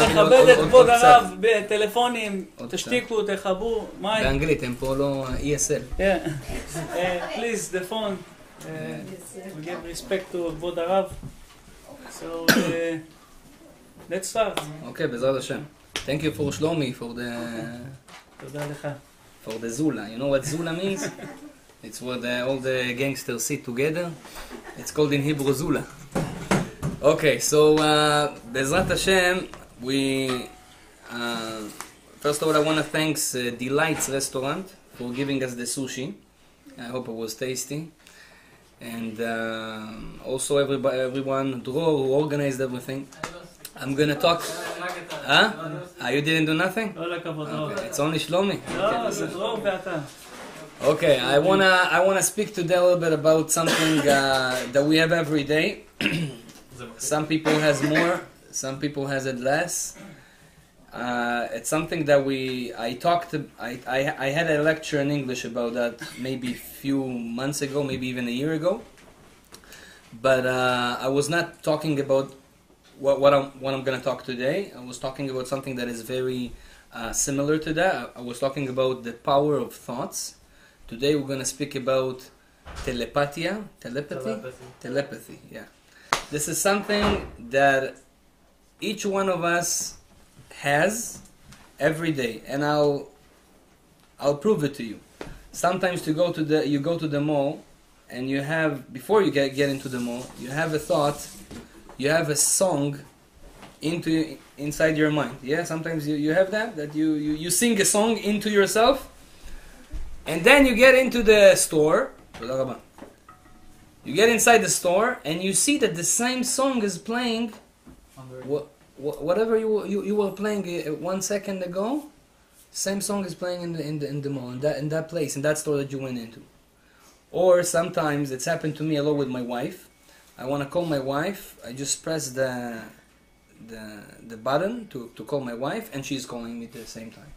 נכבד את כבוד הרב בטלפונים, תשתיקו, תחברו, מים. באנגלית, הם פה לא ESL. Please, the phone. We give respect to כבוד הרב. So, let's start. אוקיי, בעזרת השם. Thank you for Shlomi, for the... תודה לך. For the Zula. You know what Zula means? It's where all the gangsters sit together. It's called in Hebrew Zula. Okay, so Bezrat Hashem, first of all I want to thank Delight's restaurant for giving us the sushi. I hope it was tasty. And also everyone, Dror, who organized everything. I'm gonna talk. Huh? You didn't do nothing? Okay. It's only Shlomi. Okay, I wanna speak today a little bit about something that we have every day. Some people has more, some people has it less. It's something that I had a lecture in English about that maybe a few months ago, maybe even a year ago. But I was not talking about what I'm going to talk today. I was talking about something that is very similar to that. I was talking about the power of thoughts. Today we're going to speak about telepathy, yeah. This is something that each one of us has every day, and I'll prove it to you. Sometimes you go to the mall, and you have, before you get into the mall, you have a thought, you have a song inside your mind. Yeah, sometimes you have that you sing a song into yourself, and then you get into the store. You get inside the store and you see that the same song is playing. Whatever you were playing 1 second ago, same song is playing in the mall, in that place, in that store that you went into. Or sometimes it's happened to me a lot with my wife. I want to call my wife. I just press the button to call my wife, and she's calling me at the same time.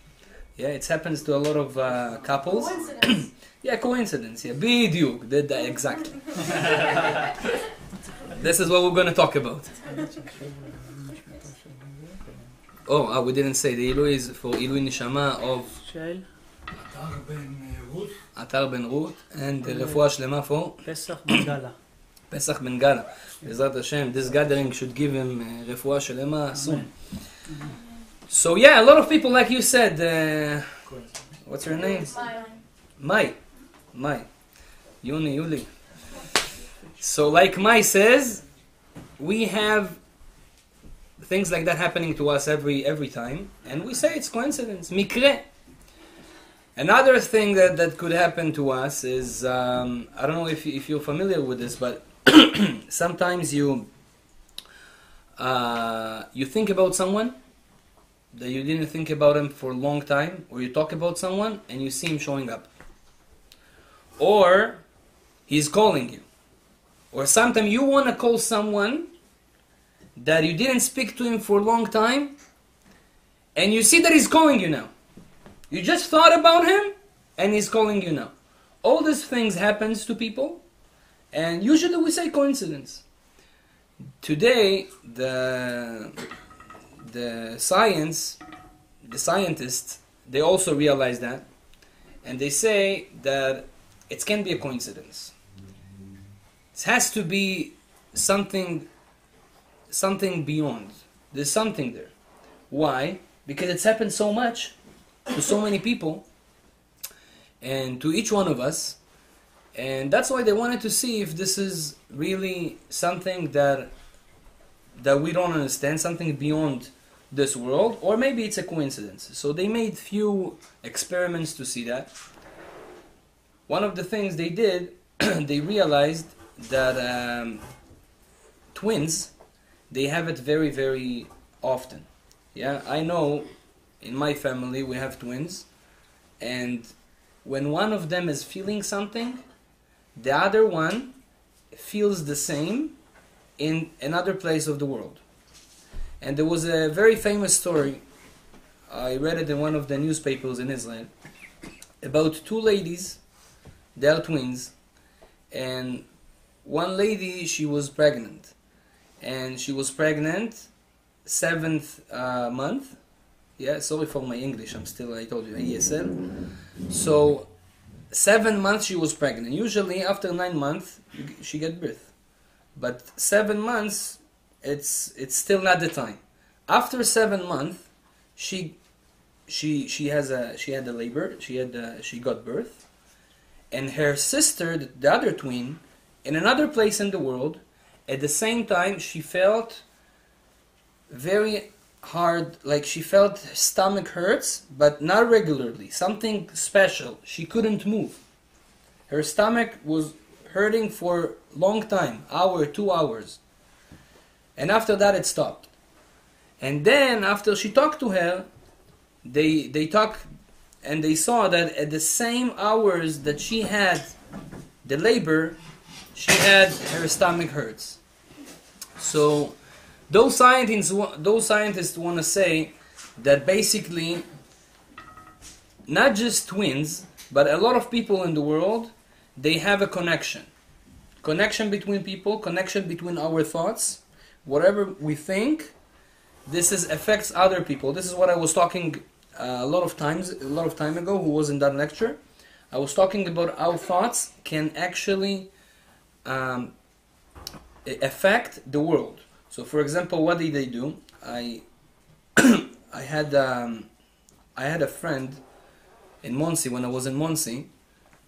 Yeah, it happens to a lot of couples. Coincidence. Yeah, coincidence. Yeah, bdiuk. Exactly. This is what we're going to talk about. Oh, we didn't say the Ilui is for Ilui Nishama of Atar Ben Ruth and the Refuah Shlema for Pesach Ben Gala. Pesach Ben Gala. Bezrat Hashem, this gathering should give him Refuah Shlema soon. So yeah, a lot of people, like you said, what's your name? Mai. Yuli. So like Mai says, we have things like that happening to us every time, and we say it's coincidence, mikre. Another thing that could happen to us is, I don't know if you're familiar with this, but sometimes you think about someone that you didn't think about him for a long time, or you talk about someone and you see him showing up. Or he's calling you. Or sometimes you want to call someone that you didn't speak to him for a long time, and you see that he's calling you now. You just thought about him, and he's calling you now. All these things happens to people, and usually we say coincidence. Today, the scientists, they also realize that, and they say that it can be a coincidence. It has to be something beyond. There's something there. Why? Because it's happened so much to so many people, and to each one of us, and that's why they wanted to see if this is really something that we don't understand, something beyond this world, or maybe it's a coincidence. So they made few experiments to see that. One of the things they did, they realized that twins, they have it very, very often. Yeah, I know in my family we have twins, and when one of them is feeling something, the other one feels the same in another place of the world. And there was a very famous story, I read it in one of the newspapers in Israel, about two ladies. They are twins, and one lady, she was pregnant, and she was pregnant 7th month. Yeah, sorry for my English. I told you, ESL. So 7 months she was pregnant. Usually after 9 months she get birth, but 7 months it's still not the time. After 7 months she had a labor. She got birth, and her sister, the other twin, in another place in the world, at the same time she felt very hard, like she felt her stomach hurts, but not regularly, something special. She couldn't move. Her stomach was hurting for a long time, hour, 2 hours, and after that it stopped. And then after she talked to her, they talked, and they saw that at the same hours that she had the labor, she had her stomach hurts. So those scientists want to say that basically not just twins, but a lot of people in the world, they have a connection between people, connection between our thoughts. Whatever we think, this affects other people. This is what I was talking a lot of time ago, who was in that lecture. I was talking about how thoughts can actually affect the world. So, for example, what did they do? I had a friend in Monsey. When I was in Monsey,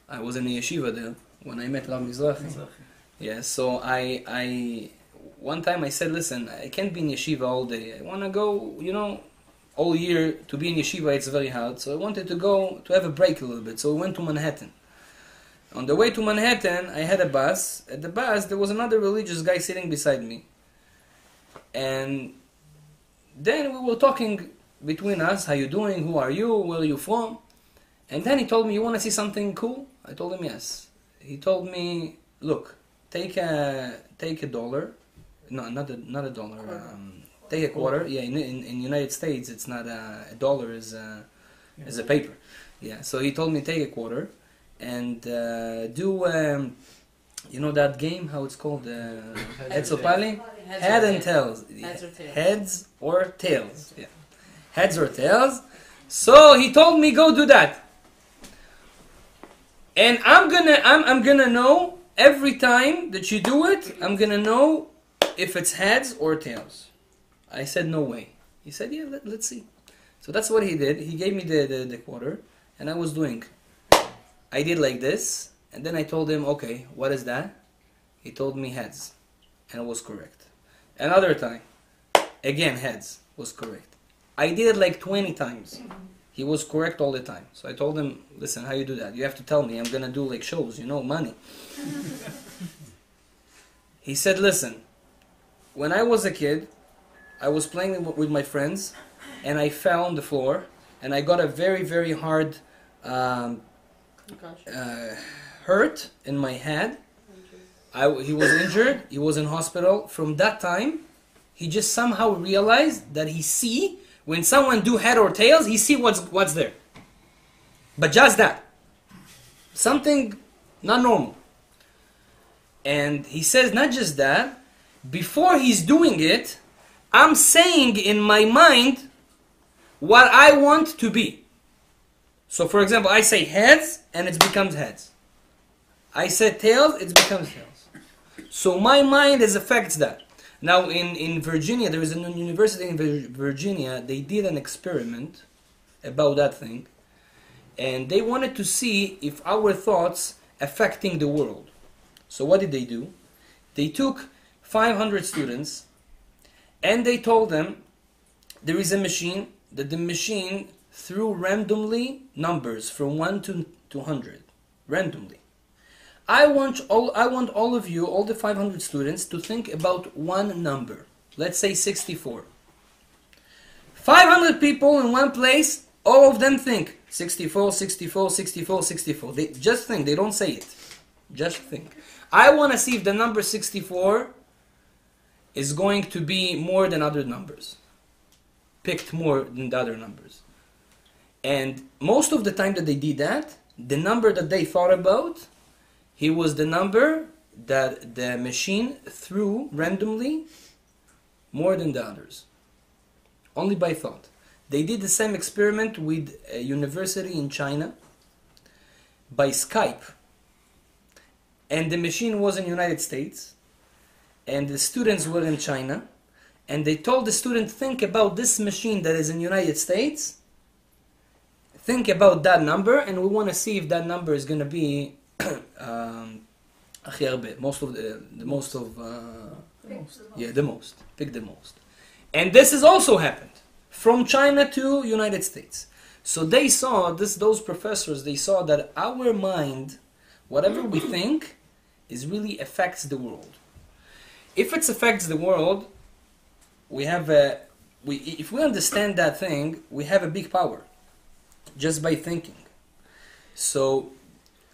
I was in the yeshiva there when I met Rav Mizrahi. Yeah. So one time I said, listen, I can't be in yeshiva all day. I want to go, all year. To be in yeshiva, it's very hard. So I wanted to have a break a little bit. So we went to Manhattan. On the way to Manhattan, I had a bus. At the bus, there was another religious guy sitting beside me. And then we were talking between us, how you doing, who are you, where are you from? And then he told me, you want to see something cool? I told him yes. He told me, look, take a dollar. No, not a dollar. Take a quarter. Yeah, in United States, it's not a dollar is a paper. Yeah, so he told me take a quarter and do that game, how it's called, Heads or Pali? Head and tails. Heads or tails. Yeah. Heads or tails. So he told me go do that. And I'm gonna know every time that you do it, I'm gonna know if it's heads or tails. I said no way. He said yeah, let's see. So that's what he did. He gave me the quarter, and I was doing. I did like this, and then I told him, okay, what is that? He told me heads, and it was correct. Another time, again heads, was correct. I did it like 20 times. He was correct all the time. So I told him, listen, how you do that? You have to tell me. I'm gonna do like shows, money. He said, listen, when I was a kid, I was playing with my friends, and I fell on the floor, and I got a very, very hard hurt in my head. He was injured. He was in hospital. From that time, he just somehow realized that he see when someone do head or tails, he see what's there. But just that, something not normal. And he says not just that. Before he's doing it, I'm saying in my mind what I want to be. So, for example, I say heads, and it becomes heads. I said tails, it becomes tails. So my mind affects that. Now, in Virginia, there is a university in Virginia, they did an experiment about that thing, and they wanted to see if our thoughts affecting the world. So what did they do? They took 500 students, and they told them there is a machine, that the machine threw randomly numbers from 1 to 100, randomly. I want all of you, all the 500 students, to think about one number. Let's say 64. 500 people in one place, all of them think 64, 64, 64, 64. They just think, they don't say it. Just think. I want to see if the number 64 is going to be more than other numbers. Picked more than the other numbers. And most of the time that they did that, the number that they thought about, he was the number that the machine threw randomly more than the others. only by thought. They did the same experiment with a university in China by Skype. And the machine was in the United States, and the students were in China, and they told the student, think about this machine that is in the United States, think about that number, and we want to see if that number is going to be the most. Pick the most. And this has also happened from China to United States. So they saw those professors, they saw that our mind, whatever we think, is really affects the world. If it affects the world, if we understand that thing, we have a big power just by thinking. So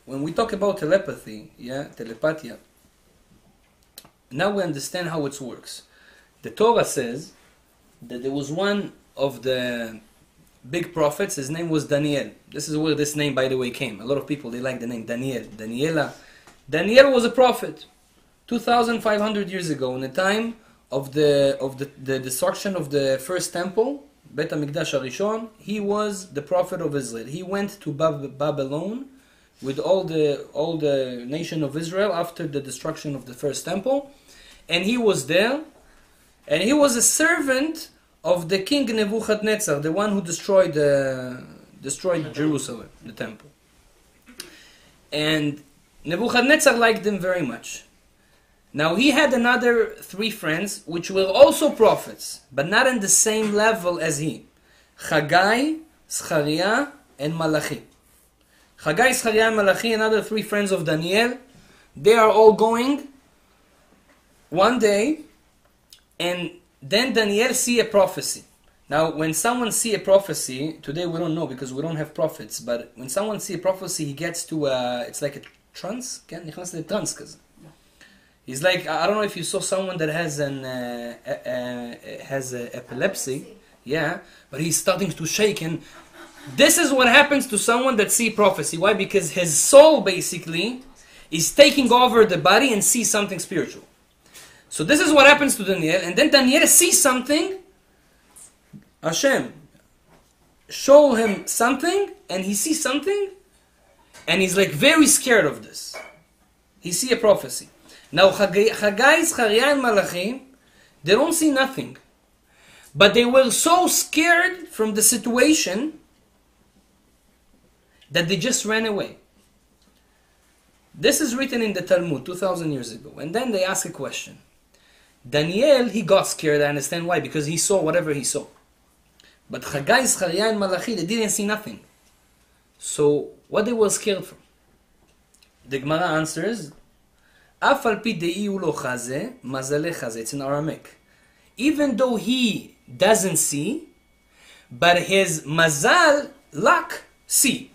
when we talk about telepathy, telepathy, now we understand how it works. The Torah says that there was one of the big prophets, his name was Daniel. This is where this name, by the way, came. A lot of people, they like the name Daniel, Daniela. Daniel was a prophet 2,500 years ago, in the time of the destruction of the first temple, Bet HaMikdash HaRishon. He was the prophet of Israel. He went to Babylon with all the nation of Israel after the destruction of the first temple, and he was there, and he was a servant of the king Nebuchadnezzar, the one who destroyed Jerusalem, the temple. And Nebuchadnezzar liked him very much. Now he had another 3 friends which were also prophets, but not in the same level as he. Chagai, Zechariah, and Malachi. Chagai, Zechariah, and Malachi, another 3 friends of Daniel, they are all going one day, and then Daniel see a prophecy. Now, when someone see a prophecy, today we don't know because we don't have prophets, but when someone see a prophecy, he gets to it's like a trance. He's like, I don't know if you saw someone that has epilepsy, but he's starting to shake, and this is what happens to someone that see prophecy. Why? Because his soul basically is taking over the body and sees something spiritual. So this is what happens to Daniel, and then Daniel sees something. Hashem show him something, and he sees something, and he's like very scared of this. He see a prophecy. Now Chagai, Zechariah, and Malachi, they don't see nothing, but they were so scared from the situation that they just ran away. This is written in the Talmud 2,000 years ago, and then they ask a question. Daniel, he got scared. I understand why, because he saw whatever he saw. But Chagai, Zechariah, and Malachi, they didn't see nothing. So what they were scared from? The Gemara answers, Af al pi de'iu lo chaze, mazale chaze. It's in Aramaic. Even though he doesn't see, but his mazal, luck, see.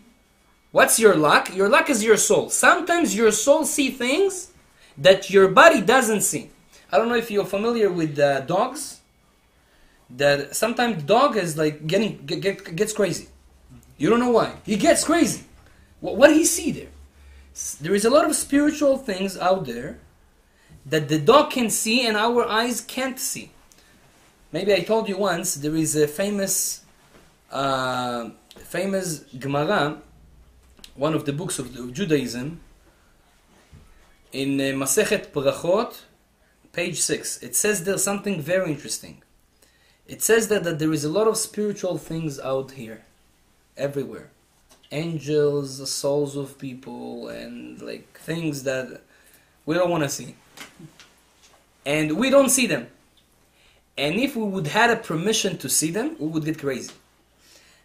What's your luck? Your luck is your soul. Sometimes your soul see things that your body doesn't see. I don't know if you're familiar with dogs. That sometimes dog is like gets crazy. You don't know why. He gets crazy. What do he see there? There is a lot of spiritual things out there that the dog can see and our eyes can't see. Maybe I told you once, there is a famous Gemara, one of the books of Judaism, in Masechet Brachot, page 6. It says there's something very interesting. It says that there is a lot of spiritual things out here, everywhere. Angels, souls of people, and like things that we don't want to see. And we don't see them. And if we would have a permission to see them, we would get crazy.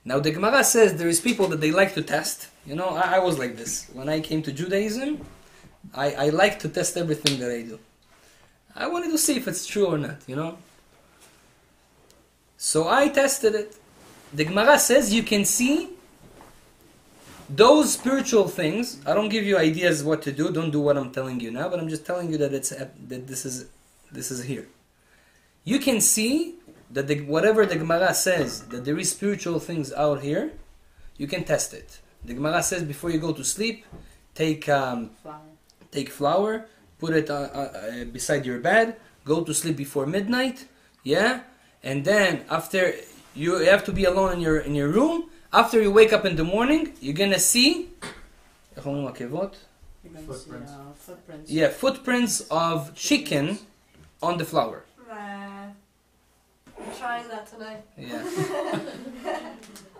Now the Gemara says there is people that they like to test. You know, I was like this. When I came to Judaism, I like to test everything that I do. I wanted to see if it's true or not, you know. So I tested it. The Gemara says you can see those spiritual things. I don't give you ideas what to do. Don't do what I'm telling you now, but I'm just telling you that this is here. You can see that whatever the Gemara says, that there is spiritual things out here, you can test it. The Gemara says before you go to sleep, take flour, put it beside your bed, go to sleep before midnight, and then after you have to be alone in your room. After you wake up in the morning, you're gonna see Footprints. yeah, footprints of chicken on the flour. I'm trying that tonight. Yeah.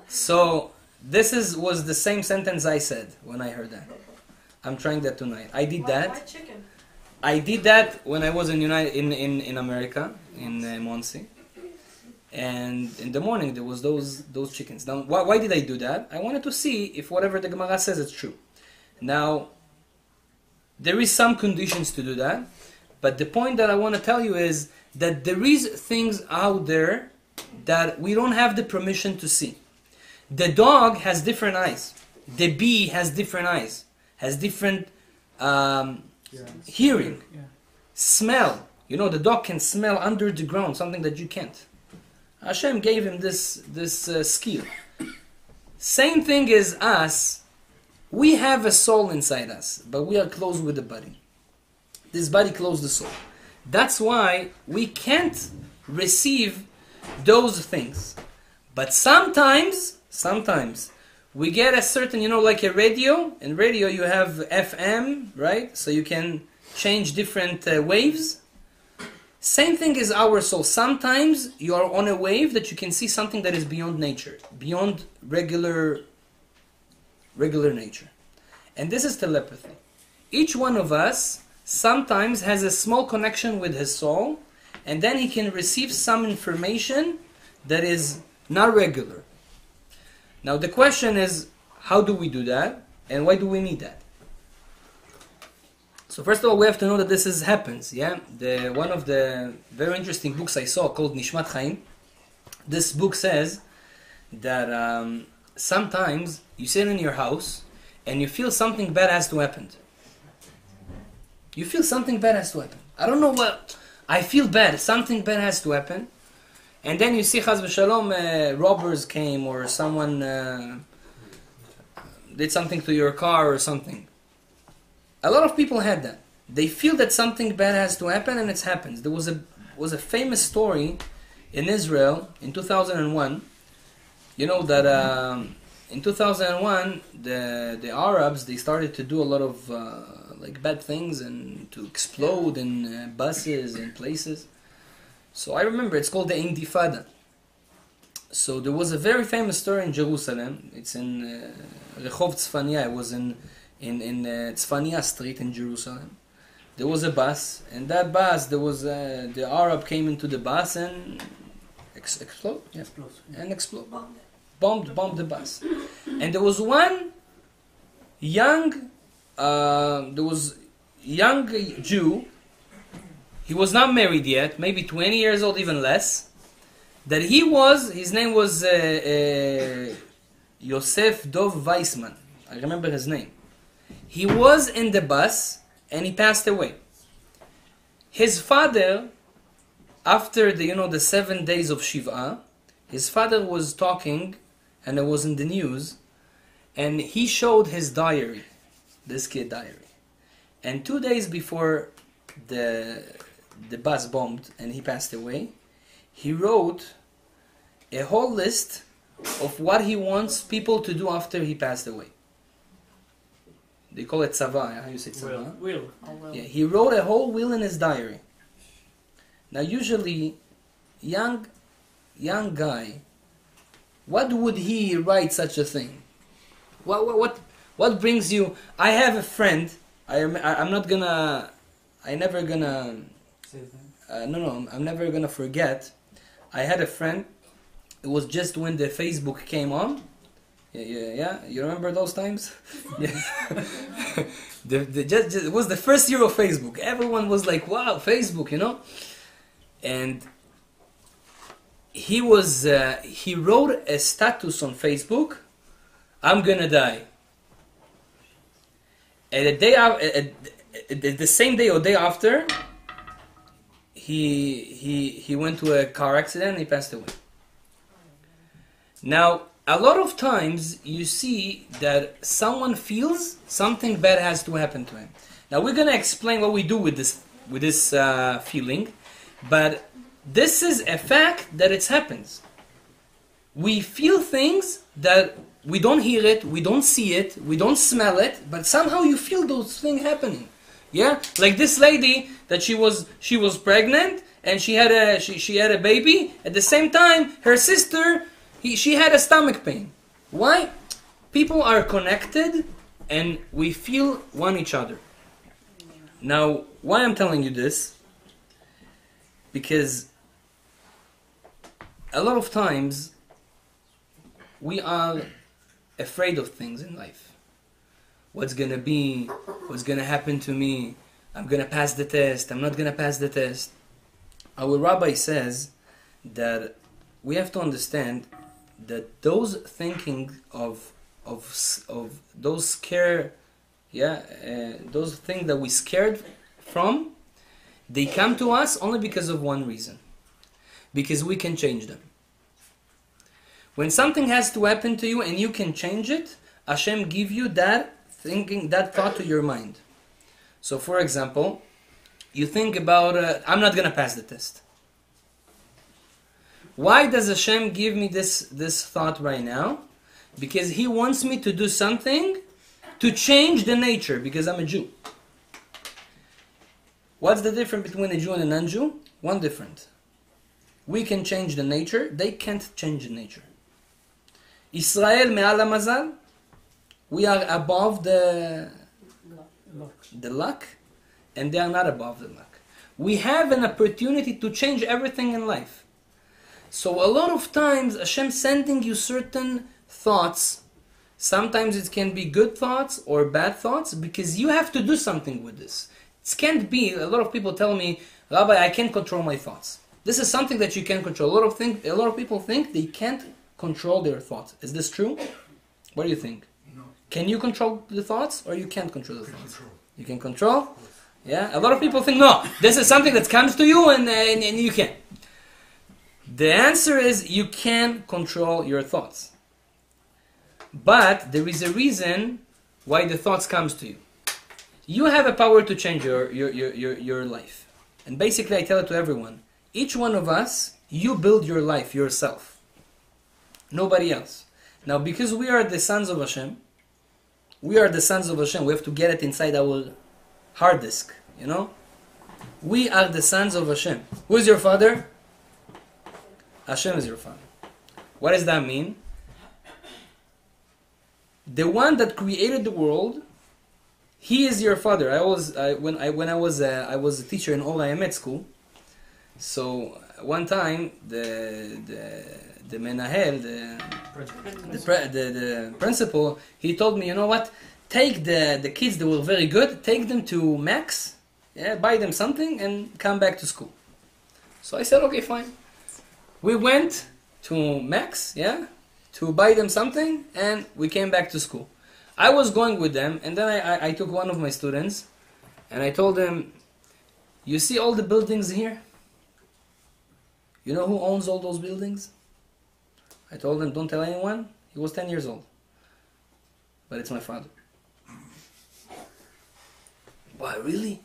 So was the same sentence I said when I heard that. I'm trying that tonight. I did that. Why chicken? I did that when I was in America, in Monsi. And in the morning there was those chickens. Now, why did I do that? I wanted to see if whatever the Gemara says is true. Now, there is some conditions to do that, but the point that I want to tell you is that there is things out there that we don't have the permission to see. The dog has different eyes. The bee has different eyes. Has different hearing, smell. You know, the dog can smell under the ground, something that you can't. Hashem gave him this skill. Same thing as us. We have a soul inside us, but we are close with the body. This body close the soul. That's why we can't receive those things. But sometimes we get a certain, like a radio. In radio you have FM, right? So you can change different waves. Same thing as our soul. Sometimes you are on a wave that you can see something that is beyond nature, beyond regular nature. And this is telepathy. Each one of us sometimes has a small connection with his soul, and then he can receive some information that is not regular. Now the question is, how do we do that, and why do we need that? So first of all, we have to know that this happens. Yeah, one of the very interesting books I saw called Nishmat Chaim. This book says that sometimes you sit in your house and you feel something bad has to happen. You feel something bad has to happen. I don't know what. I feel bad. Something bad has to happen. And then you see, Chaz v'Shalom, robbers came, or someone did something to your car or something. A lot of people had that. They feel that something bad has to happen, and it happens. There was a famous story in Israel in 2001. You know that in 2001 the Arabs, they started to do a lot of bad things and to explode in buses and places. So I remember it's called the Intifada. So there was a very famous story in Jerusalem. It's in Rehov Tzfania. It was in Tzfania Street in Jerusalem. There was a bus, and that bus, there was the Arab came into the bus and explode, and explode, bombed the bus. And there was one young Jew. He was not married yet, maybe 20 years old, even less. That his name was Yosef Dov Weissman. I remember his name. He was in the bus and he passed away. His father, after the 7 days of Shiva, his father was talking, and it was in the news, and he showed his diary, this kid diary. And 2 days before the bus bombed and he passed away, he wrote a whole list of what he wants people to do after he passed away. They call it tzava. How you say tzava? Will. Yeah, he wrote a whole will in his diary. Now, usually, young guy, what would he write such a thing? What brings you? I have a friend. I'm never gonna forget. I had a friend. It was just when the Facebook came on. Yeah. You remember those times? Yeah. It was the first year of Facebook. Everyone was like, "Wow, Facebook!" And he wrote a status on Facebook. I'm gonna die. And the same day or day after, he went to a car accident and he passed away. Now, a lot of times you see that someone feels something bad has to happen to him. Now we're gonna explain what we do with this feeling, but this is a fact that it happens. we feel things that we don't hear it, we don't see it, we don't smell it, but somehow you feel those things happening. Yeah, like this lady that she was pregnant and she had a baby. At the same time, her sister she had a stomach pain. Why? People are connected, and we feel one each other. Now, why I'm telling you this? Because a lot of times we are afraid of things in life. What's gonna be? What's gonna happen to me? I'm gonna pass the test. I'm not gonna pass the test. Our rabbi says that we have to understand that those thinking of those scare, those things that we scared from, they come to us only because of one reason. Because we can change them. When something has to happen to you and you can change it, Hashem give you that thinking, that thought to your mind. So for example, you think about, I'm not going to pass the test. Why does Hashem give me this thought right now? Because He wants me to do something to change the nature, because I'm a Jew. What's the difference between a Jew and a non-Jew? One difference. We can change the nature, they can't change the nature. Israel me'al hamazal, we are above the luck, and they are not above the luck. We have an opportunity to change everything in life. So a lot of times Hashem sending you certain thoughts. Sometimes it can be good thoughts or bad thoughts, because you have to do something with this. It can't be, a lot of people tell me, Rabbi, I can't control my thoughts. This is something that you can control. A lot of people think they can't control their thoughts. Is this true? What do you think? No. Can you control the thoughts, or you can't control the thoughts? Control. You can control? Yeah? A lot of people think, no, this is something that comes to you and you can't. The answer is you can control your thoughts. But there is a reason why the thoughts comes to you. You have a power to change your life. And basically I tell it to everyone. Each one of us, you build your life yourself. Nobody else. Now because we are the sons of Hashem, we have to get it inside our hard disk, you know? We are the sons of Hashem. Who is your father? Hashem is your father. What does that mean? The one that created the world, He is your father. When I was a teacher in Ora Emet school. So one time the menahel, the principal, he told me, you know what? Take the kids that were very good, take them to Max, buy them something, and come back to school. So I said, okay, fine. We went to Max, to buy them something, and we came back to school. I was going with them, and then I took one of my students, and I told him, you see all the buildings here? You know who owns all those buildings? I told him, don't tell anyone. He was 10 years old. But it's my father. Why, really?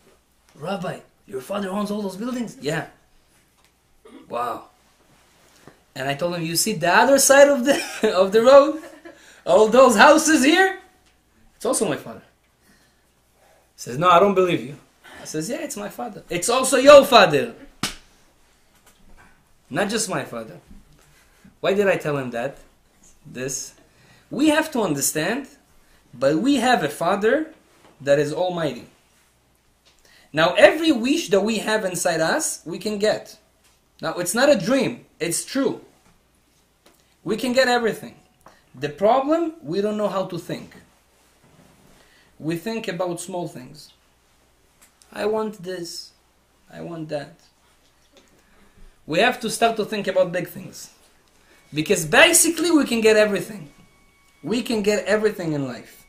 Rabbi, your father owns all those buildings? Yeah. Wow. And I told him, you see the other side of the road? All those houses here? It's also my father. He says, no, I don't believe you. I says, yeah, it's my father. It's also your father. Not just my father. Why did I tell him this? We have to understand, but we have a father that is almighty. Now, every wish that we have inside us, we can get. Now, it's not a dream. It's true. We can get everything. The problem, we don't know how to think. We think about small things. I want this. I want that. We have to start to think about big things. Because basically we can get everything. We can get everything in life.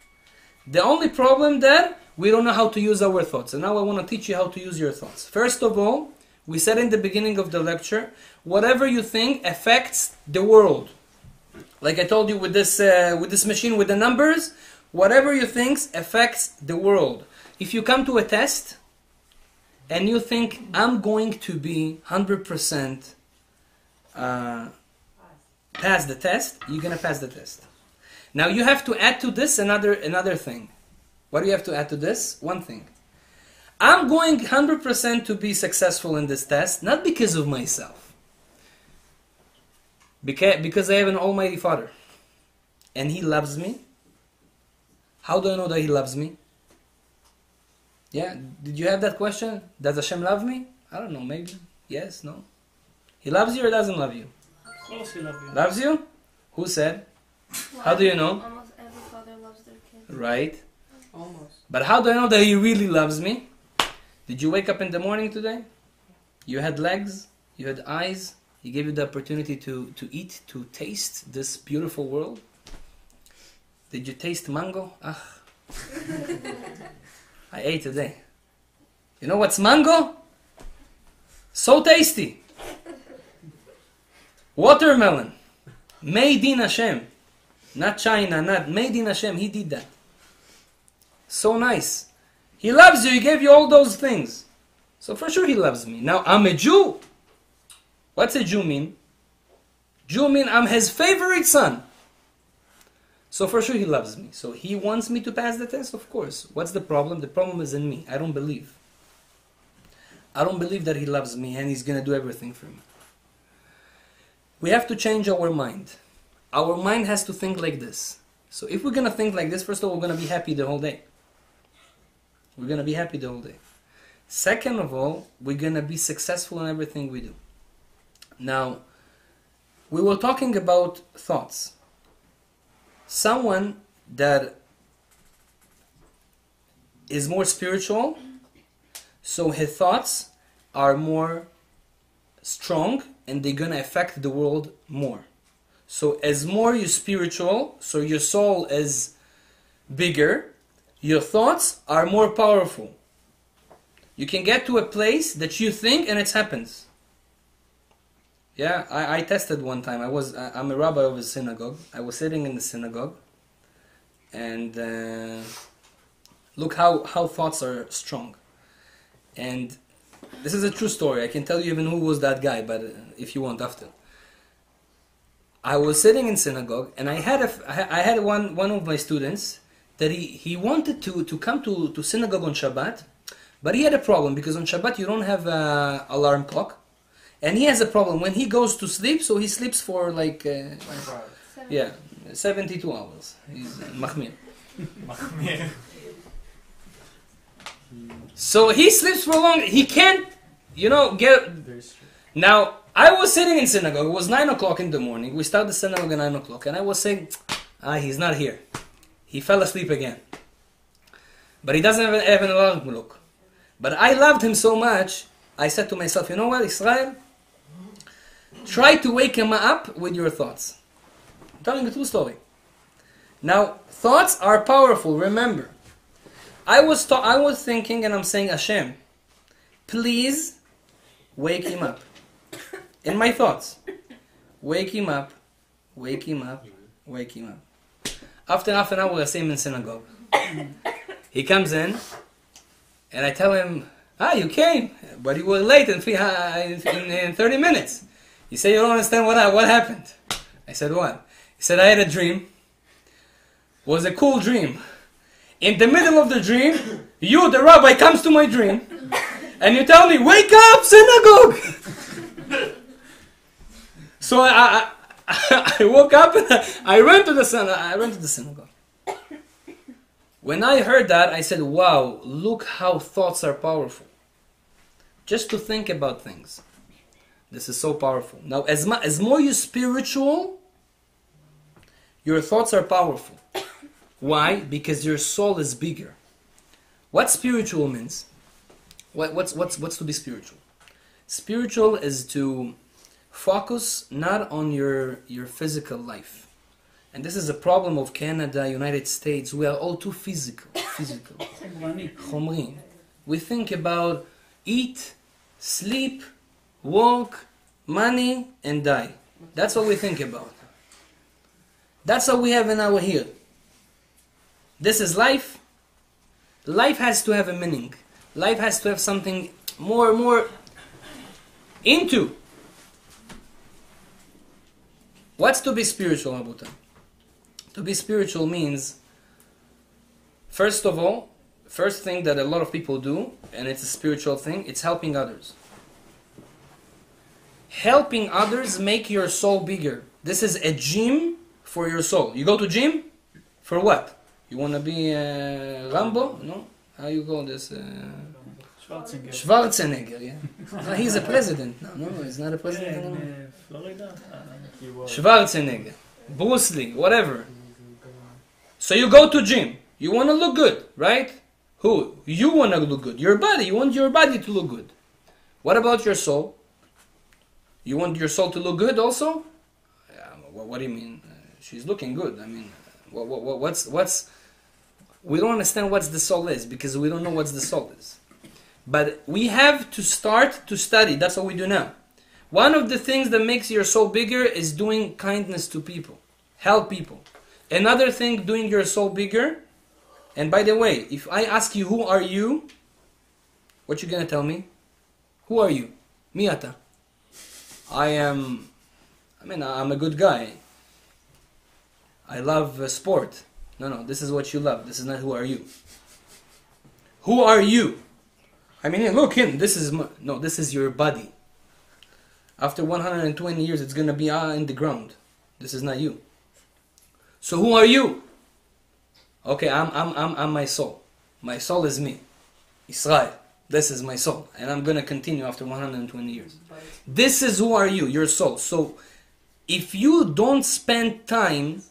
The only problem there, we don't know how to use our thoughts. And now I want to teach you how to use your thoughts. First of all, we said in the beginning of the lecture, whatever you think affects the world. Like I told you with this machine with the numbers, whatever you think affects the world. If you come to a test and you think, I'm going to be 100% pass the test, you're gonna pass the test. Now you have to add to this another thing. What do you have to add to this? One thing. I'm going 100% to be successful in this test, not because of myself. Because I have an Almighty Father. And He loves me. How do I know that He loves me? Yeah, did you have that question? Does Hashem love me? I don't know, maybe. Yes, no. He loves you or doesn't love you? Of course He loves you. Loves you? Who said? Well, How do you know? Almost every father loves their kid. Right. Almost. But how do I know that He really loves me? Did you wake up in the morning today? You had legs, you had eyes, He gave you the opportunity to eat, to taste this beautiful world. Did you taste mango? Ah. I ate today. You know what's mango? So tasty. Watermelon. Made in Hashem. Not China, not made in Hashem. He did that. So nice. He loves you. He gave you all those things. So for sure He loves me. Now I'm a Jew. What's a Jew mean? Jew mean I'm His favorite son. So for sure He loves me. So He wants me to pass the test, of course. What's the problem? The problem is in me. I don't believe. I don't believe that He loves me and He's going to do everything for me. We have to change our mind. Our mind has to think like this. So if we're going to think like this, first of all, we're going to be happy the whole day. We're going to be happy the whole day. Second of all, we're going to be successful in everything we do. Now, we were talking about thoughts. Someone that is more spiritual, so his thoughts are more strong and they're going to affect the world more. So as more you're spiritual, so your soul is bigger, your thoughts are more powerful. You can get to a place that you think and it happens. Yeah, I tested one time. I'm a rabbi of a synagogue. I was sitting in the synagogue, and look how thoughts are strong. And this is a true story. I can tell you even who was that guy, but if you want after. I was sitting in synagogue, and I had one of my students that he wanted to come to synagogue on Shabbat, but he had a problem because on Shabbat you don't have an alarm clock. And he has a problem when he goes to sleep, so he sleeps for like 72 hours. He's mahmir. So he sleeps for long. He can't, get. Now I was sitting in synagogue. It was 9 o'clock in the morning. We started the synagogue at 9 o'clock, and I was saying, he's not here. He fell asleep again. But he doesn't have an alarm clock. But I loved him so much. I said to myself, you know what, Israel? Try to wake him up with your thoughts. I'm telling a true story. Now, thoughts are powerful, remember. I was thinking and I'm saying, Hashem, please wake him up. In my thoughts. Wake him up, wake him up, wake him up. After half an hour, I see him in synagogue. He comes in and I tell him, you came, but you were late in 30 minutes. He said, you don't understand what happened. I said, what? He said, I had a dream. It was a cool dream. In the middle of the dream, you, the rabbi, comes to my dream, and you tell me, wake up, synagogue! So I woke up and I ran to the synagogue. When I heard that, I said, wow, look how thoughts are powerful. Just to think about things. This is so powerful. Now, as more you're spiritual, your thoughts are powerful. Why? Because your soul is bigger. What spiritual means? What's to be spiritual? Spiritual is to focus not on your physical life. And this is a problem of Canada, United States. We are all too physical. Chomri. We think about eat, sleep, work, money, and die. That's what we think about. That's what we have in our here. This is life. Life has to have a meaning. Life has to have something more into. What's to be spiritual, Abuta? To be spiritual means, first of all, first thing that a lot of people do, and it's a spiritual thing, it's helping others. Helping others make your soul bigger. This is a gym for your soul. You go to gym? For what? You want to be Rambo? No? How you call this? Schwarzenegger, yeah. No, he's a president. No, he's not a president anymore. Schwarzenegger, Bruce Lee, whatever. So you go to gym. You want to look good, right? Who? You want to look good. Your body. You want your body to look good. What about your soul? You want your soul to look good also? What do you mean? She's looking good. I mean, what's? We don't understand what the soul is because we don't know what the soul is. But we have to start to study. That's what we do now. One of the things that makes your soul bigger is doing kindness to people. Help people. Another thing, doing your soul bigger. And by the way, if I ask you, who are you? What you gonna tell me? Who are you? Miata. I'm a good guy. I love sport. No, this is what you love. This is not who are you. Who are you? I mean, look in. This is your body. After 120 years, it's gonna be in the ground. This is not you. So who are you? Okay, I'm my soul. My soul is me, Israel. This is my soul, and I'm gonna continue after 120 years. This is who are you, your soul. So, if you don't spend time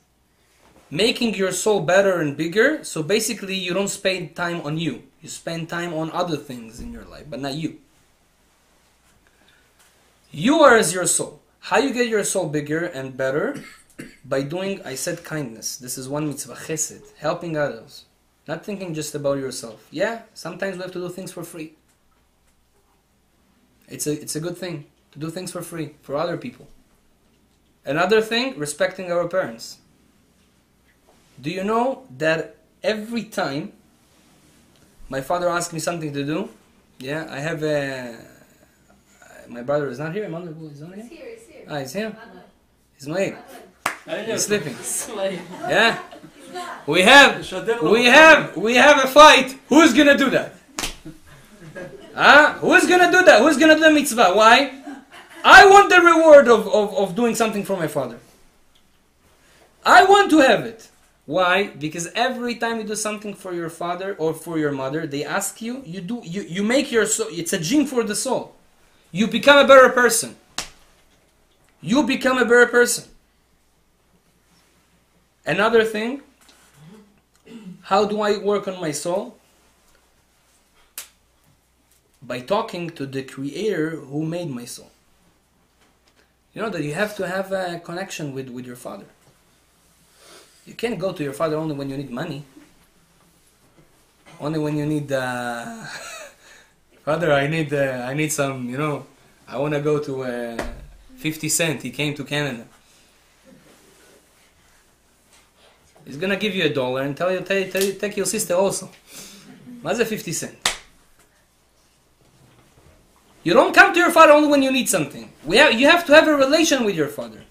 making your soul better and bigger, so basically you don't spend time on you. You spend time on other things in your life, but not you. You are as your soul. How you get your soul bigger and better? By doing, I said, kindness. This is one mitzvah, chesed, helping others. Not thinking just about yourself. Yeah, sometimes we have to do things for free. It's a good thing to do things for free for other people. Another thing, respecting our parents. Do you know that every time my father asks me something to do, yeah, I have my brother is not here. Emmanuel is not here. He's here. He's here. Ah, he's here. Manuel. He's awake. He's sleeping. Slave. Yeah. He's not. We have a fight. Who's gonna do that? Who's gonna do that? Who's gonna do the mitzvah? Why? I want the reward of doing something for my father. I want to have it. Why? Because every time you do something for your father or for your mother, they ask you, you make your soul, it's a gym for the soul. You become a better person. You become a better person. Another thing, how do I work on my soul? By talking to the creator who made my soul. You know that you have to have a connection with your father. You can't go to your father only when you need money. Only when you need, Father, I need some, I want to go to 50 Cent. He came to Canada. He's going to give you $1 and tell you, take your sister also. What's a 50 Cent? You don't come to your father only when you need something. You have to have a relation with your father.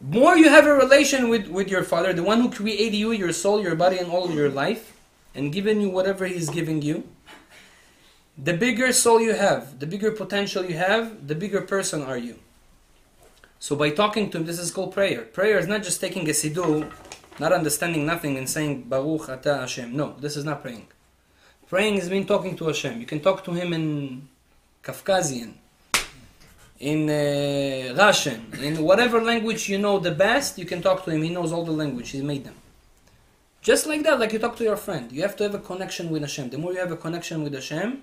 More you have a relation with your father, the one who created you, your soul, your body, and all of your life, and given you whatever he's giving you, the bigger soul you have, the bigger potential you have, the bigger person are you. So by talking to him, this is called prayer. Prayer is not just taking a siddur, not understanding nothing and saying, Baruch Ata Hashem. No, this is not praying. Praying is mean talking to Hashem. You can talk to him in Kafkazian, in Russian, in whatever language you know the best, you can talk to him. He knows all the language. He's made them. Just like that, like you talk to your friend. You have to have a connection with Hashem. The more you have a connection with Hashem,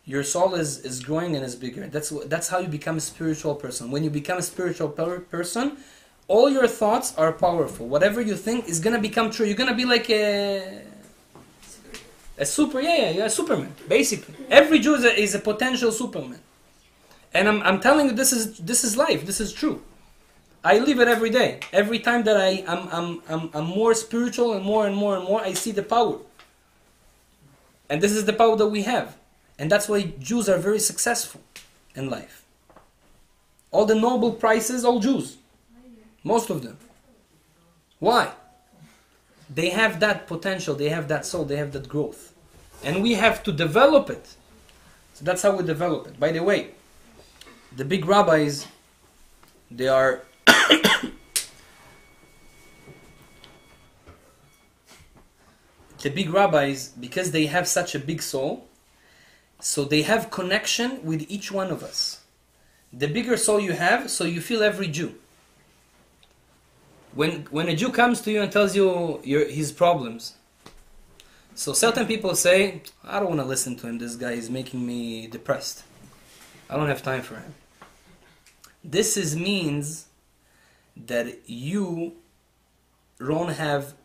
your soul is growing and is bigger. That's how you become a spiritual person. When you become a spiritual person, all your thoughts are powerful. Whatever you think is going to become true. You're going to be like a Superman, basically. Every Jew is a potential Superman. And I'm telling you, this is life. This is true. I live it every day. Every time that I'm more spiritual and more, I see the power. And this is the power that we have. And that's why Jews are very successful in life. All the Nobel Prizes, all Jews. Most of them. Why? They have that potential, they have that soul, they have that growth. And we have to develop it. So that's how we develop it. By the way, the big rabbis, they are the big rabbis, because they have such a big soul, so they have connection with each one of us. The bigger soul you have, so you feel every Jew. When a Jew comes to you and tells you his problems, so certain people say, I don't want to listen to him, this guy is making me depressed. I don't have time for him. This means that you don't have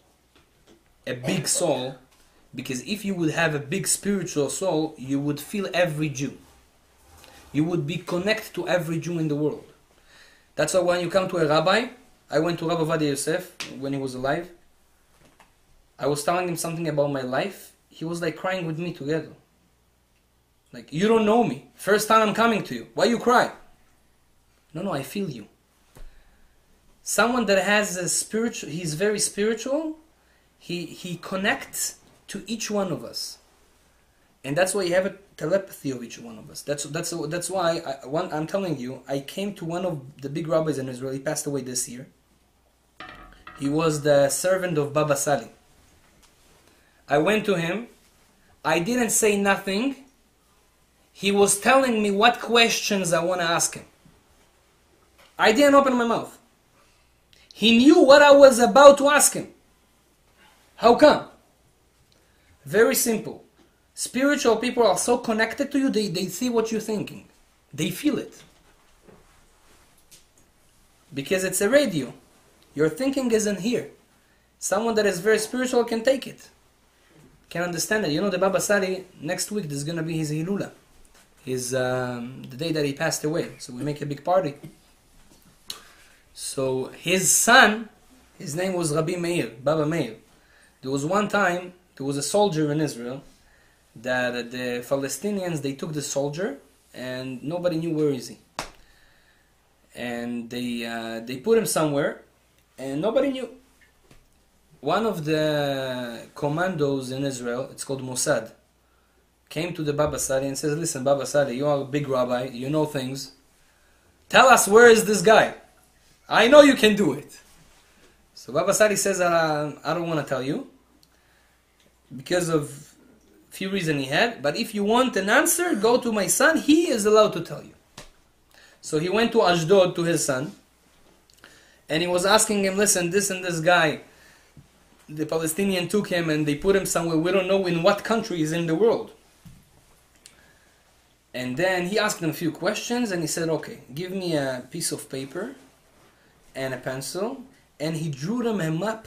a big soul, because if you would have a big spiritual soul, you would feel every Jew. You would be connected to every Jew in the world. That's why when you come to a rabbi, I went to Rabbi Ovadia Yosef when he was alive. I was telling him something about my life. He was like crying with me together. Like, you don't know me. First time I'm coming to you. Why you cry? No, I feel you. Someone that has a spiritual, he's very spiritual, he connects to each one of us. And that's why you have a telepathy of each one of us. That's why I'm telling you, I came to one of the big rabbis in Israel. He passed away this year. He was the servant of Baba Sali. I went to him. I didn't say nothing. He was telling me what questions I want to ask him. I didn't open my mouth. He knew what I was about to ask him. How come? Very simple. Spiritual people are so connected to you, they see what you're thinking. They feel it. Because it's a radio. Your thinking isn't here. Someone that is very spiritual can take it. Can understand it. You know, the Baba Sari, next week there's going to be his Hilula. The day that he passed away. So we make a big party. So his son, his name was Rabbi Meir, Baba Meir. There was one time, there was a soldier in Israel that the Palestinians, they took the soldier and nobody knew where is he. And they put him somewhere and nobody knew. One of the commandos in Israel, it's called Mossad, came to the Baba Sali and says, listen, Baba Sali, you are a big rabbi, you know things. Tell us, where is this guy? I know you can do it. So Baba Sali says, I don't want to tell you, because of few reasons he had, but if you want an answer, go to my son, he is allowed to tell you. So he went to Ashdod to his son, and he was asking him, listen, this and this guy, the Palestinian took him and they put him somewhere, we don't know in what country he's in the world. And then he asked him a few questions and he said, okay, give me a piece of paper and a pencil, and he drew them a map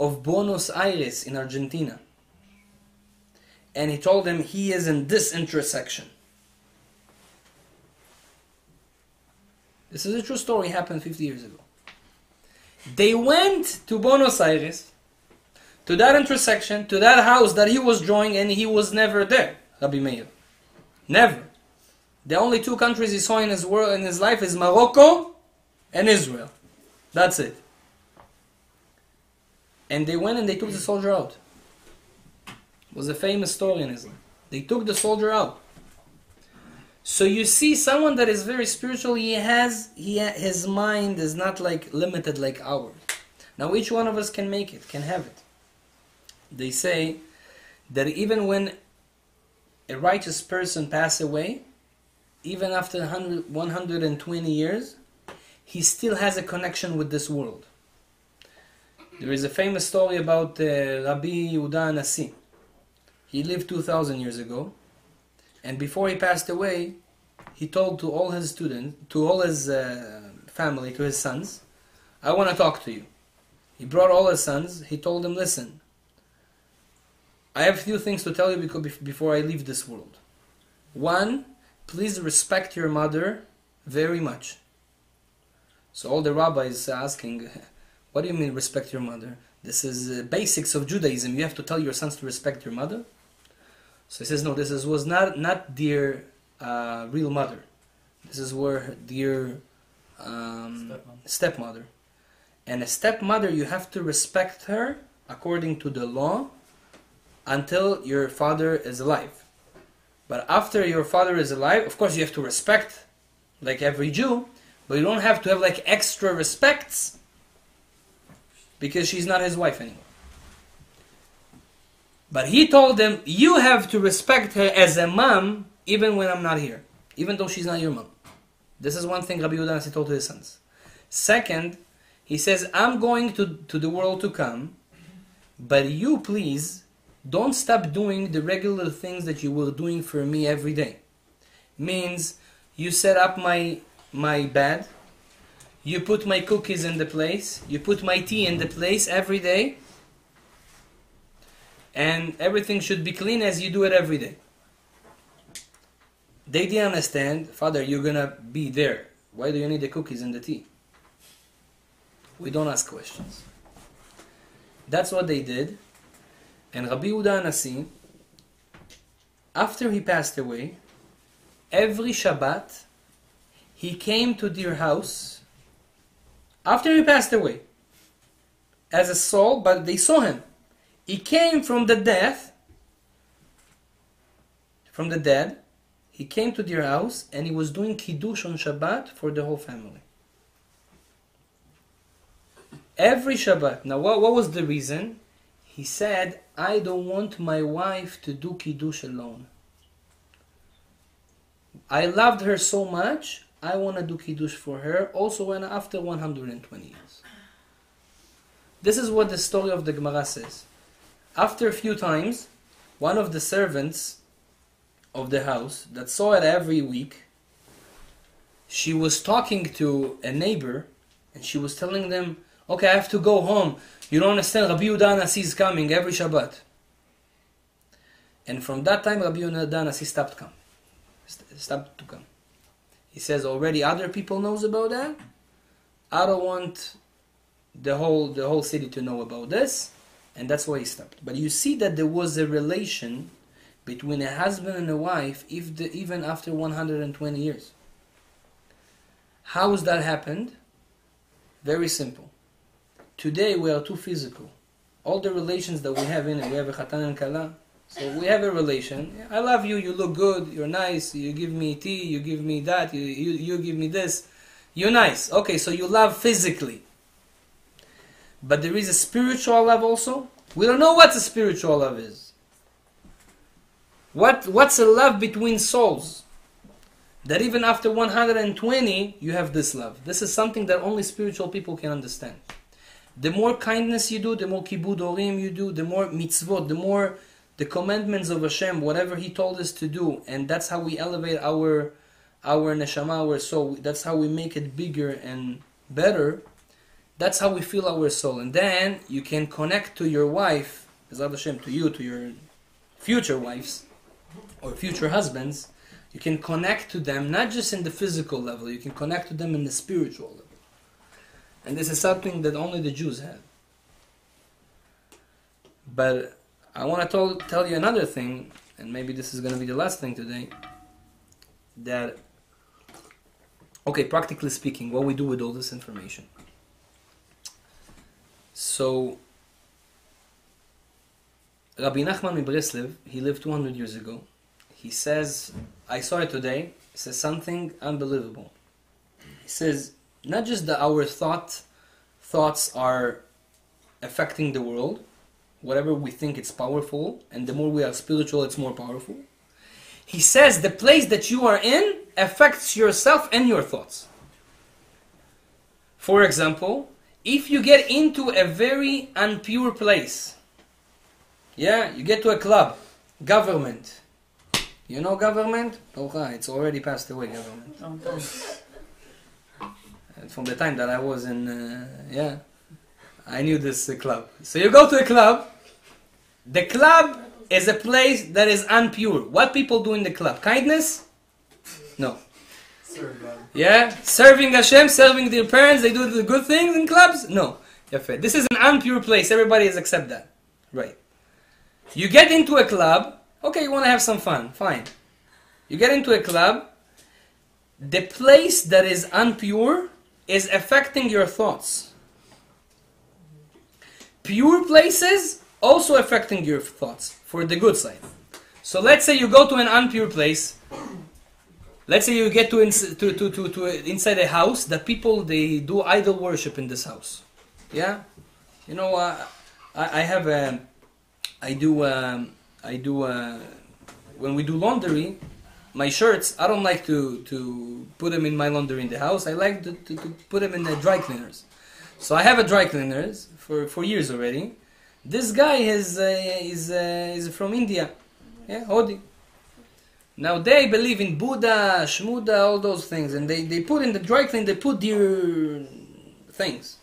of Buenos Aires in Argentina. And he told them he is in this intersection. This is a true story, happened 50 years ago. They went to Buenos Aires, to that intersection, to that house that he was drawing, and he was never there, Rabbi Meir. Never. The only two countries he saw in his world, in his life, is Morocco and Israel. That's it. And they went and they took the soldier out. It was a famous story in Islam. They took the soldier out. So you see, someone that is very spiritual, his mind is not like limited like ours. Now each one of us can make it, can have it. They say that even when a righteous person passes away, even after 120 years, he still has a connection with this world. There is a famous story about Rabbi Yehuda Nasi. He lived 2,000 years ago, and before he passed away, he told to all his students, to all his family, to his sons, I want to talk to you. He brought all his sons, he told them, listen, I have a few things to tell you before I leave this world. One, please respect your mother very much. So all the rabbis are asking, what do you mean respect your mother? This is basics of Judaism. You have to tell your sons to respect your mother? So he says, no, this was not their real mother. This is where their stepmother. And a stepmother, you have to respect her according to the law until your father is alive. But after your father is alive, of course you have to respect like every Jew, but you don't have to have like extra respects because she's not his wife anymore. But he told them, you have to respect her as a mom even when I'm not here, even though she's not your mom. This is one thing Rabbi Yehuda Hanasi told to his sons. Second, he says, I'm going to the world to come, but you please don't stop doing the regular things that you were doing for me every day. Means you set up my bed, you put my cookies in the place, you put my tea in the place every day, and everything should be clean as you do it every day. They didn't understand, Father, you're gonna be there. Why do you need the cookies and the tea? We don't ask questions. That's what they did. And Rabbi Yehuda Hanasi, after he passed away, every Shabbat, he came to their house, after he passed away, as a soul, but they saw him. He came from the dead, he came to their house, and he was doing Kiddush on Shabbat for the whole family. Every Shabbat. Now what was the reason? He said, I don't want my wife to do Kiddush alone. I loved her so much, I want to do Kiddush for her, also when after 120 years. This is what the story of the Gemara says. After a few times, one of the servants of the house that saw it every week, she was talking to a neighbor, and she was telling them, okay, I have to go home. You don't understand, Rabbi Yehuda Hanasi is coming every Shabbat. And from that time, Rabbi Yehuda Hanasi stopped to come. He says, already other people knows about that. I don't want the whole city to know about this. And that's why he stopped. But you see that there was a relation between a husband and a wife even after 120 years. How has that happened? Very simple. Today we are too physical. All the relations that we have in it, we have a chatan and kala. So we have a relation. I love you, you look good, you're nice, you give me tea, you give me that, you give me this. You're nice. Okay, so you love physically. But there is a spiritual love also. We don't know what a spiritual love is. What's a love between souls? That even after 120, you have this love. This is something that only spiritual people can understand. The more kindness you do, the more kibud orim you do, the more mitzvot, the more the commandments of Hashem, whatever He told us to do, and that's how we elevate our neshama, our soul. That's how we make it bigger and better. That's how we feel our soul. And then you can connect to your wife, Bezrat Hashem, to you, to your future wives, or future husbands. You can connect to them, not just in the physical level, you can connect to them in the spiritual level. And this is something that only the Jews have. But I want to tell you another thing, and maybe this is going to be the last thing today, that, okay, practically speaking, what we do with all this information. So, Rabbi Nachman Mibreslev, he lived 200 years ago. He says, I saw it today, he says something unbelievable. He says, not just that our thoughts are affecting the world, whatever we think it's powerful, and the more we are spiritual, it's more powerful. He says the place that you are in affects yourself and your thoughts. For example, if you get into a very unpure place, you get to a club, government. You know government? Okay, it's already passed away, government. From the time that I was in, I knew this club. So you go to a club. The club is a place that is unpure. What people do in the club? Kindness? No. Serving Hashem, serving their parents. They do the good things in clubs? No. This is an unpure place. Everybody has accepted that. Right. You get into a club. Okay, you want to have some fun. Fine. You get into a club. The place that is unpure is affecting your thoughts. Pure places also affecting your thoughts for the good side. So let's say you go to an unpure place. Let's say you get to inside a house that people, they do idol worship in this house. Yeah, you know, when we do laundry, my shirts, I don't like to put them in my laundry in the house. I like to put them in the dry cleaners. So I have a dry cleaners for years already. This guy is from India, yeah, Hodi. Now they believe in Buddha, Shmuda, all those things, and they put in the dry clean, they put their things.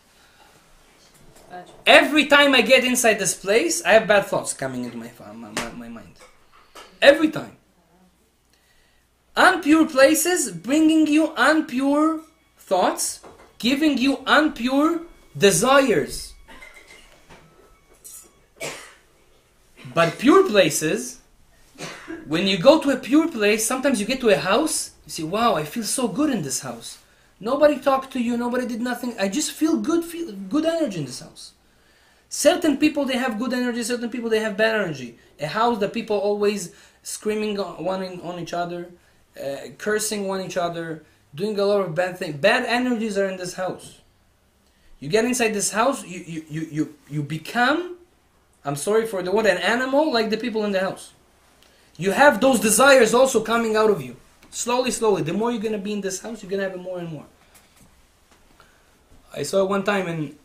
Every time I get inside this place, I have bad thoughts coming into my mind. Every time. Unpure places bringing you unpure thoughts, giving you unpure desires. But pure places, when you go to a pure place, sometimes you get to a house, you say, wow, I feel so good in this house. Nobody talked to you, nobody did nothing. I just feel good energy in this house. Certain people, they have good energy, certain people, they have bad energy. A house that people always screaming on each other, cursing on each other, doing a lot of bad things. Bad energies are in this house. You get inside this house, you become, I'm sorry for the word, an animal like the people in the house. You have those desires also coming out of you. Slowly, slowly. The more you're going to be in this house, you're going to have it more and more. I saw one time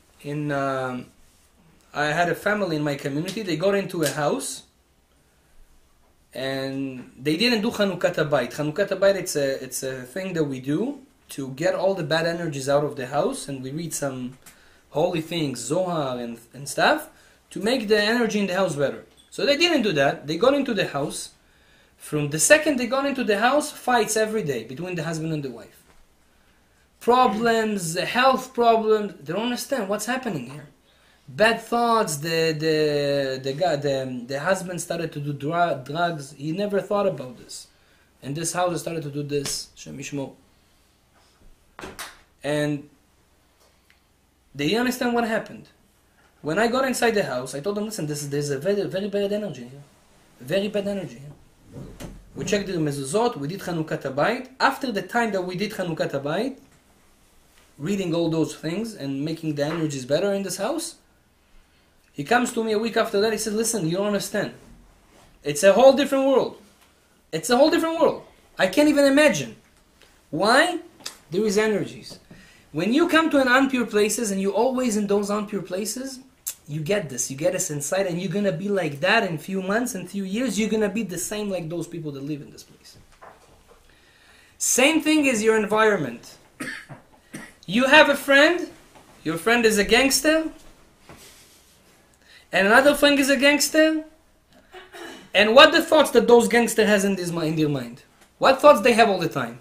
I had a family in my community. They got into a house and they didn't do Chanukat Habayit. Chanukat Habayit, it's a thing that we do to get all the bad energies out of the house, and we read some holy things, Zohar and stuff, to make the energy in the house better. So they didn't do that. They got into the house. From the second they got into the house, fights every day between the husband and the wife. Problems, health problems. They don't understand what's happening here. Bad thoughts. The husband started to do drugs. He never thought about this. And this house started to do this. Shem Yishmo. And they didn't understand what happened. When I got inside the house, I told them, listen, there's a very, very bad energy here. Very bad energy here. We checked the mezuzot, we did Chanukat Habayit. After the time that we did Chanukat Habayit, reading all those things and making the energies better in this house, he comes to me a week after that, he said, listen, you don't understand. It's a whole different world. It's a whole different world. I can't even imagine. Why? There is energies. When you come to an unpure places and you're always in those unpure places, you get this inside, and you're going to be like that in a few months, in a few years, you're going to be the same like those people that live in this place. Same thing is your environment. You have a friend, your friend is a gangster, and another friend is a gangster, and what the thoughts that those gangsters has in their mind? What thoughts they have all the time?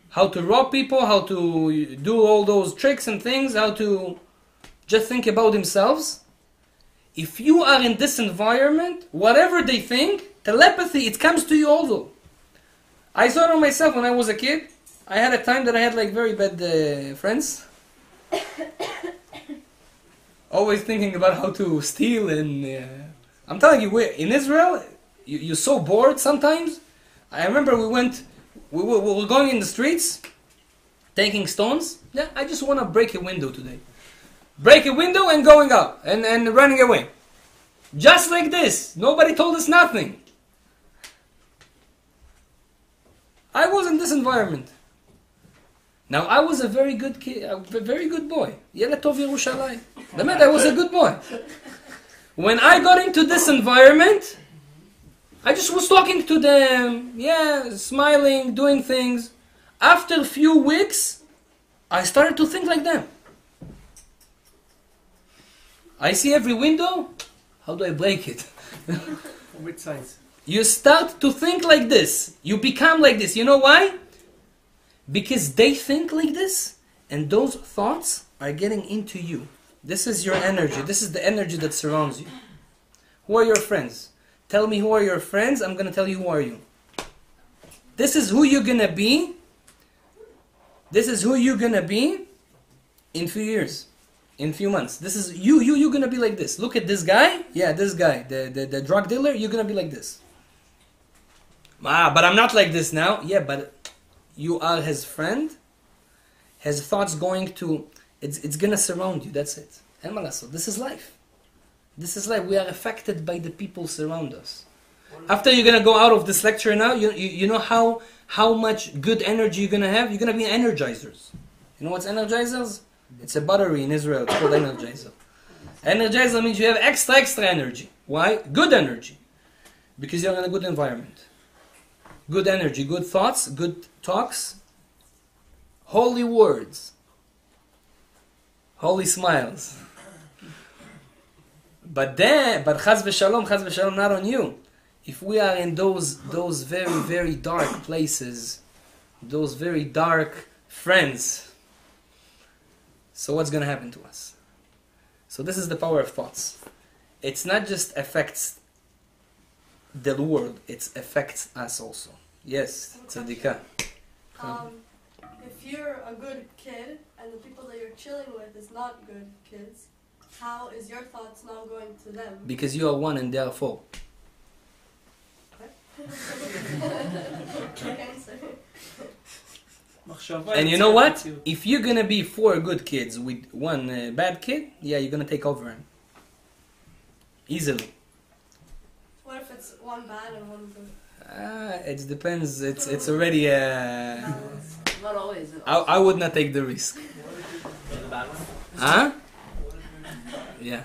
How to rob people, how to do all those tricks and things, how to just think about themselves. If you are in this environment, whatever they think, telepathy, it comes to you also. I saw it on myself when I was a kid. I had a time that I had like very bad friends. Always thinking about how to steal, and I'm telling you, in Israel, you're so bored sometimes. I remember we were going in the streets, taking stones. Yeah, I just want to break a window today. Break a window and going out and running away. Just like this. Nobody told us nothing. I was in this environment. Now I was a very good kid, a very good boy. Yeled Tov Yerushalayim. I was a good boy. When I got into this environment, I just was talking to them, smiling, doing things. After a few weeks, I started to think like them. I see every window, how do I break it? Which size? You start to think like this. You become like this. You know why? Because they think like this, and those thoughts are getting into you. This is your energy. This is the energy that surrounds you. Who are your friends? Tell me who are your friends. I'm going to tell you who are you. This is who you're going to be. This is who you're going to be in few years, in few months. This is you're gonna be like this. Look at this guy. Yeah, this guy, the drug dealer. You're gonna be like this. But I'm not like this now. Yeah, but you are his friend. His thoughts going to. It's gonna surround you. That's it. This is life. This is life. We are affected by the people surround us. After you're gonna go out of this lecture now, you know how much good energy you're gonna have. You're gonna be energizers. You know what's energizers? It's a battery in Israel. It's called energizer. Energizer means you have extra energy. Why? Good energy. Because you're in a good environment. Good energy, good thoughts, good talks, holy words, holy smiles. But chaz v'shalom, not on you. If we are in those very, very dark places, those very dark friends, so what's going to happen to us? So this is the power of thoughts. It's not just affects the world, it affects us also. Yes, Tzadika. If you're a good kid and the people that you're chilling with is not good kids, how is your thoughts now going to them? Because you are one and they are four. Quick answer. And you know what? If you're gonna be 4 good kids with 1 bad kid, yeah, you're gonna take over him. Easily. What if it's 1 bad and 1 good? It depends. It's already Not always. I would not take the risk. Huh? Yeah.